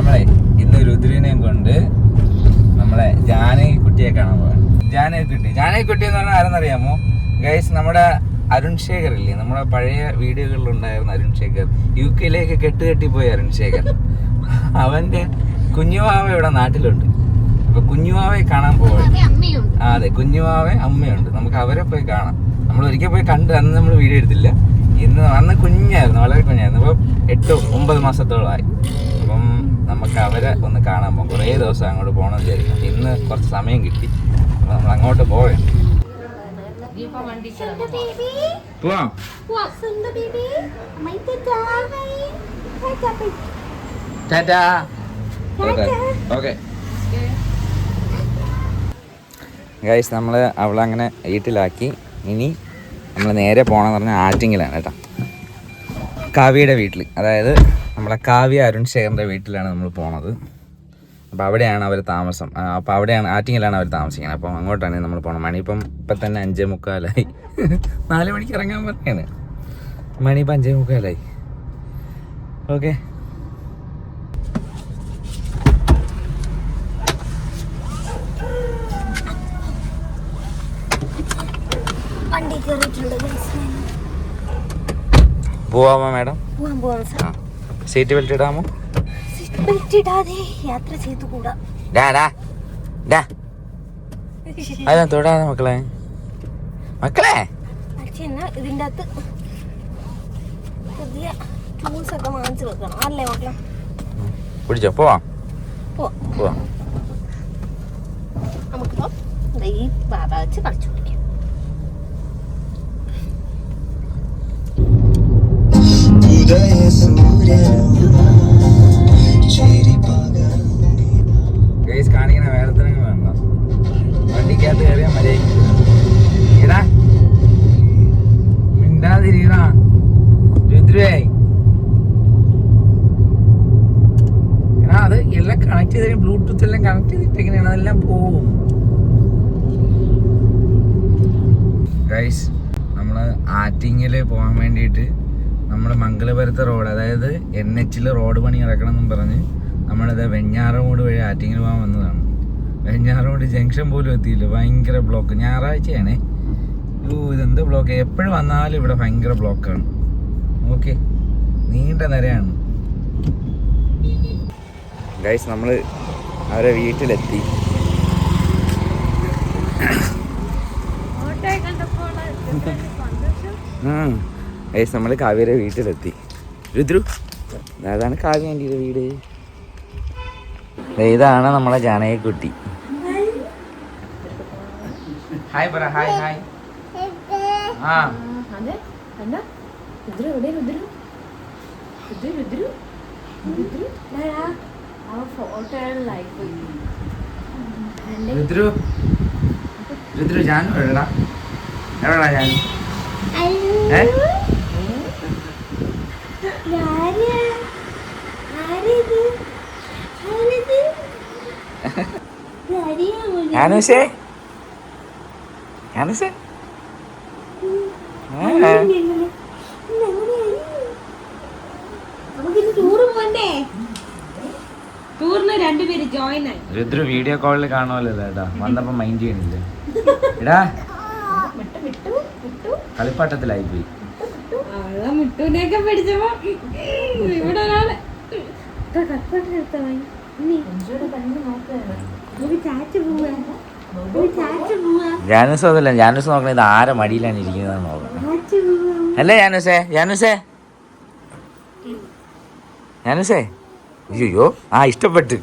നമ്മളെ ഇന്ന് രുദ്രനെയും കൊണ്ട് നമ്മളെ ജാനകിക്കുട്ടിയെ കാണാൻ പോവാണ്. ജാനകിക്കുട്ടി എന്ന് പറഞ്ഞാൽ ആരെന്നറിയാമോ ഗൈസ്? നമ്മുടെ അരുൺ ശേഖർ ഇല്ലേ, നമ്മുടെ പഴയ വീഡിയോകളിലുണ്ടായിരുന്ന അരുൺ ശേഖർ, UK കെട്ടുകെട്ടിപ്പോയ അരുൺ ശേഖർ. അവന്റെ കുഞ്ഞുവാവ ഇവിടെ നാട്ടിലുണ്ട്. അപ്പൊ കുഞ്ഞുവാവയെ കാണാൻ പോവാണ്. അതെ, കുഞ്ഞുവാവെ അമ്മയുണ്ട്. നമുക്ക് അവരെ പോയി കാണാം. നമ്മൾ ഒരിക്കൽ പോയി കണ്ട് അന്ന് നമ്മൾ വീഡിയോ എടുത്തില്ല. അന്ന് കുഞ്ഞായിരുന്നു, വളരെ കുഞ്ഞായിരുന്നു. ഇപ്പം 8-9 മാസത്തോളമായി. അപ്പം നമുക്ക് അവരെ ഒന്ന് കാണാൻ പോകും. കുറേ ദിവസം അങ്ങോട്ട് പോകണമെന്ന് വിചാരിക്കും. ഇന്ന് കുറച്ച് സമയം കിട്ടി, അപ്പം നമ്മൾ അങ്ങോട്ട് പോവുകയാണ്. പോവാം. ടാറ്റാ. ഓക്കെ ഗൈസ്, നമ്മൾ അവളങ്ങനെ വീട്ടിലാക്കി. ഇനി നമ്മൾ നേരെ പോകണമെന്ന് പറഞ്ഞാൽ ആറ്റിങ്ങിലാണ് കേട്ടോ, കാവ്യയുടെ വീട്ടിൽ. അതായത് നമ്മളെ കാവ്യ അരുൺ ശേഖറിൻ്റെ വീട്ടിലാണ് നമ്മൾ പോണത്. അപ്പോൾ അവിടെയാണ് അവർ താമസം. അപ്പോൾ അവിടെയാണ്, ആറ്റിങ്ങിലാണ് അവർ താമസിക്കുന്നത്. അപ്പം അങ്ങോട്ടാണ് നമ്മൾ പോകണം. മണി ഇപ്പം തന്നെ 5:45. 4 മണിക്ക് ഇറങ്ങാൻ പറഞ്ഞാണ്. മണി ഇപ്പം 5:45. ഓക്കെ, പോവാമോ മാഡം? സീറ്റ് ബെൽറ്റ് ഇടാമോ? യാത്ര ചെയ്തുകൂടാ. അതാ തൊടാതെ മക്കളെ. ഇതിന്റെ അകത്ത് പുതിയ ടൂൾസ് ഒക്കെ വാങ്ങിച്ചു വെക്കണം അല്ലേ മക്കളെ? പിടിച്ചോ, പോവാം. നമുക്കിപ്പോ ഈ ബാബ വെച്ച് കളിച്ചു പിടിക്കാം. കാണിക്കണ വേലത്തിനങ്ങ് വേണ്ട. വണ്ടിക്കകത്ത് കയറിയാൽ മര്യാദ മിണ്ടാതിരിക്കണ രുദ്രേ. അത് എല്ലാം കണക്ട് ചെയ്ത ബ്ലൂടൂത്ത് എല്ലാം കണക്ട് ചെയ്തിട്ടിരിക്കണ, അതെല്ലാം പോവും. ഗൈസ്, നമ്മള് ആറ്റിങ്ങില് പോകാൻ വേണ്ടിയിട്ട് നമ്മൾ മംഗലപുരത്തെ റോഡ്, അതായത് NH റോഡ് പണി നടക്കണം എന്നും പറഞ്ഞ് നമ്മളിത് വെഞ്ഞാറമൂട് വഴി ആറ്റിങ്ങിൽ പോകാൻ വന്നതാണ്. വെഞ്ഞാറമൂട് ജംഗ്ഷൻ പോലും എത്തിയില്ല, ഭയങ്കര ബ്ലോക്ക്. ഞായറാഴ്ചയാണേ. ഇതെന്ത് ബ്ലോക്ക്! എപ്പോഴും വന്നാലും ഇവിടെ ഭയങ്കര ബ്ലോക്കാണ്. ഓക്കെ, നീണ്ട നിരയാണ്. ഗൈസ്, നമ്മൾ അവരെ വീട്ടിലെത്തി. ഗൈസ്, നമ്മൾ കാവ്യയുടെ വീട്ടിലെത്തി. രുദ്രു, അതാണ് കാവ്യ ആൻറ്റിയുടെ വീട്. ഇതാണ് നമ്മളെ ജാനകിക്കുട്ടി. ഹായ് പറ, ഹായ് ഹായ്. ആ രുദ്രു, രുദ്രു, ജാനു എവിടെടാ? എവിടെടാ ജാനു? യാനുസേ, യാനുസേ, രുദ്രു വീഡിയോ കോളിൽ കാണുമല്ലോ ചേട്ടാ. വന്നപ്പോ മൈൻഡ് ചെയ്യണില്ലേ? ഇടാ, കളിപ്പാട്ടത്തിലായി പോയി. മിട്ടുവിനെയൊക്കെ പിടിച്ചപ്പോ ഇവിടെ ഒരാള് ജാനൂസ് അതല്ല, ജാനൂസ് നോക്കണ ഇത് ആരെ മടിയിലാണ് ഇരിക്കുന്നതെന്ന് നോക്കണം. അല്ലേ ജാനൂസേ? ജാനൂസേ, ജാനൂസേ, അയ്യോ, ആ ഇഷ്ടപ്പെട്ട്.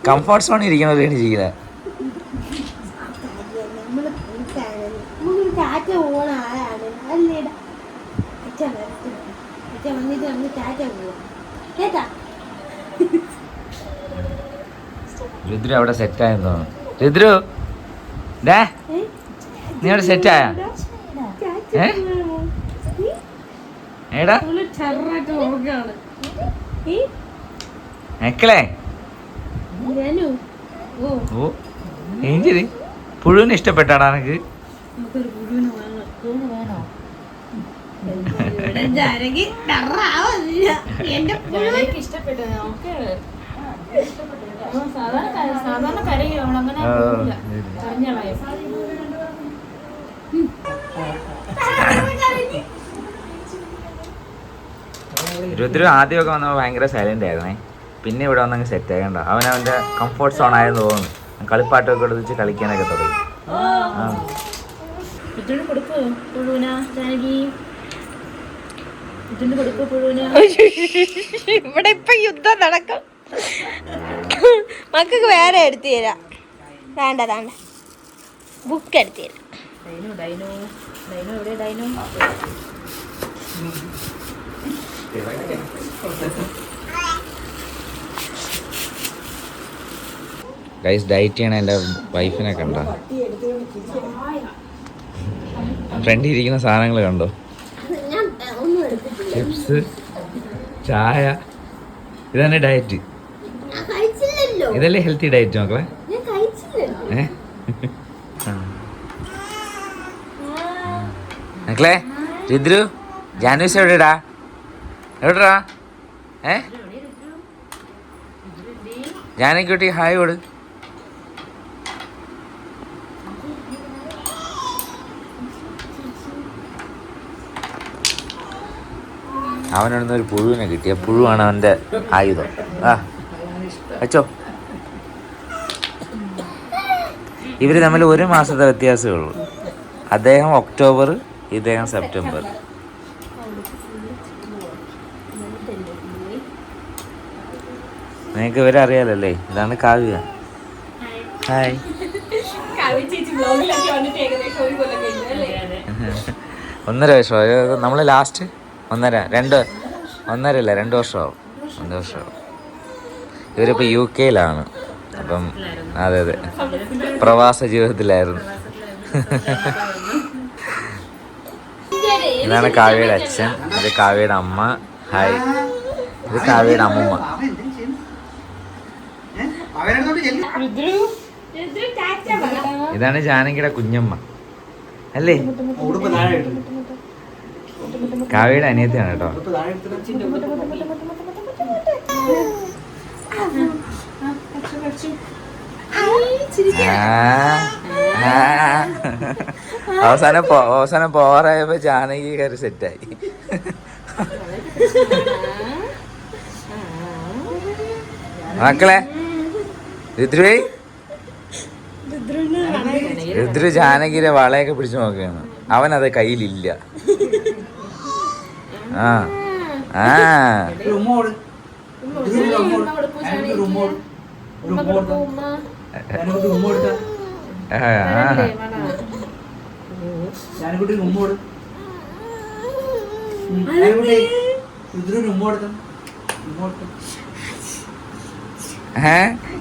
കംഫർട്ട് സോണിൽ ഇരിക്കണവരെയാണ് ചെയ്യുന്നത്. രുദ്രു അവിടെ സെറ്റായെന്ന് തോന്നുന്നു. രുദ്രു, നീ അവിടെ സെറ്റായ? ഏടാ മക്കളെ, ഓ ഏഞ്ചലി, പുഴുവിനെ ഇഷ്ടപ്പെട്ടാടാ നിനക്ക്? ഇഷ്ടപ്പെട്ടു. സാധാരണ കരയോ അങ്ങനെ കരഞ്ഞളയോ. രുദ്രു ആദ്യമൊക്കെ വന്നപ്പോൾ ഭയങ്കര സൈലന്റ് ആയിരുന്നേ. പിന്നെ ഇവിടെ വന്നങ്ങ് സെറ്റ് ആയി. കണ്ടോ, അവൻ അവന്റെ കംഫർട്ട് സോൺ ആയെന്ന് തോന്നുന്നു. കളിപ്പാട്ടൊക്കെ എടുത്ത് കളിക്കാനൊക്കെ തുടങ്ങി. ഇവിടെ ഇപ്പൊ യുദ്ധം നടക്കും. മക്കൾക്ക് വേറെ എടുത്തു തരാം. വേണ്ട വേണ്ട, ബുക്ക് എടുത്തു തരാം. ഗൈസ്, ഡയറ്റ് ചെയ്യണ എൻ്റെ വൈഫിനെ കണ്ടോ? ഫ്രണ്ടിൽ ഇരിക്കുന്ന സാധനങ്ങൾ കണ്ടോ? ചിപ്സ്, ചായ, ഇതന്നെ ഡയറ്റ്. ഇതല്ലേ ഹെൽത്തി ഡയറ്റ് മക്കളെ? മക്കളെ, രുദ്രു ജാനുസ് എവിടെടാ? എവിടെടാ? ജാനക്കുട്ടി ഹായ് ഓട്. അവനൊന്നും ഒരു പുഴുവിനെ കിട്ടിയ പുഴുവാണ് അവൻ്റെ ആയുധം. വെച്ചോ. ഇവർ തമ്മിൽ 1 മാസത്തെ വ്യത്യാസമേ ഉള്ളൂ. അദ്ദേഹം ഒക്ടോബർ, ഇദ്ദേഹം സെപ്റ്റംബർ. നിങ്ങൾക്ക് ഇവരെ അറിയാലല്ലേ? ഇതാണ് കാവ്യ. ഹായ്. 1.5 വർഷം നമ്മൾ ലാസ്റ്റ് 2 വർഷമാവും. 2 വർഷമാവും. ഇവരിപ്പോൾ UK-യിലാണ്. അപ്പം അതെ അതെ, പ്രവാസ ജീവിതത്തിലായിരുന്നു. ഇതാണ് കാവ്യയുടെ അച്ഛൻ, ഇത് കാവ്യയുടെ അമ്മ. ഹായ്. ഇത് കാവ്യയുടെ അമ്മൂമ്മ. ഇതാണ് ജാനകിയുടെ കുഞ്ഞമ്മ അല്ലേ? കാവ്യയുടെ അനിയത്തിയാണ് കേട്ടോ. അവസാനം പോവാറായപ്പോ ജാനകി കയറി സെറ്റായി. മക്കളെ, രുദ്രു ജാനകിയുടെ വളയൊക്കെ പിടിച്ചു നോക്കുകയാണ്. അവനത് കയ്യിലില്ല.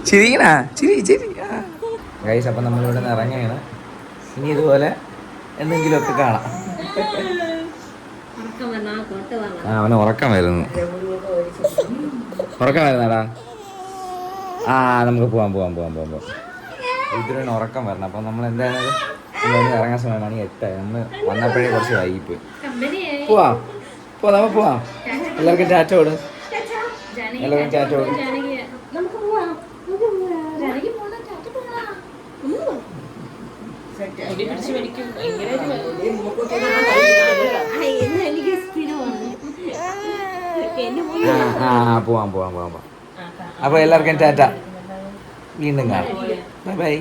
ചിരിക്കണ ചിരി ചിരി. ഗൈസ്, അപ്പം നമ്മളിവിടെ നിന്ന് ഇറങ്ങുകയാണ്. ഇനി ഇതുപോലെ എന്തെങ്കിലുമൊക്കെ കാണാം. അവന് ഉറക്കം വരുന്നു. ഉറക്കം വരുന്നാടാ. നമുക്ക് പോവാം. ഇതിന് ഉറക്കം വരണം. അപ്പം നമ്മൾ എന്തായാലും ഇറങ്ങാൻ സമയം മണി 8. നമ്മൾ വന്നപ്പോഴേ കുറച്ച് വൈകിപ്പോയി. പോവാം. നമുക്ക് പോവാം. എല്ലാവർക്കും ടാറ്റ കൊടു. എല്ലാവർക്കും ടാറ്റ കൊടു. പോവാം. അപ്പൊ എല്ലാവർക്കും ടാറ്റ. വീണ്ടും കാണാം. Bye bye.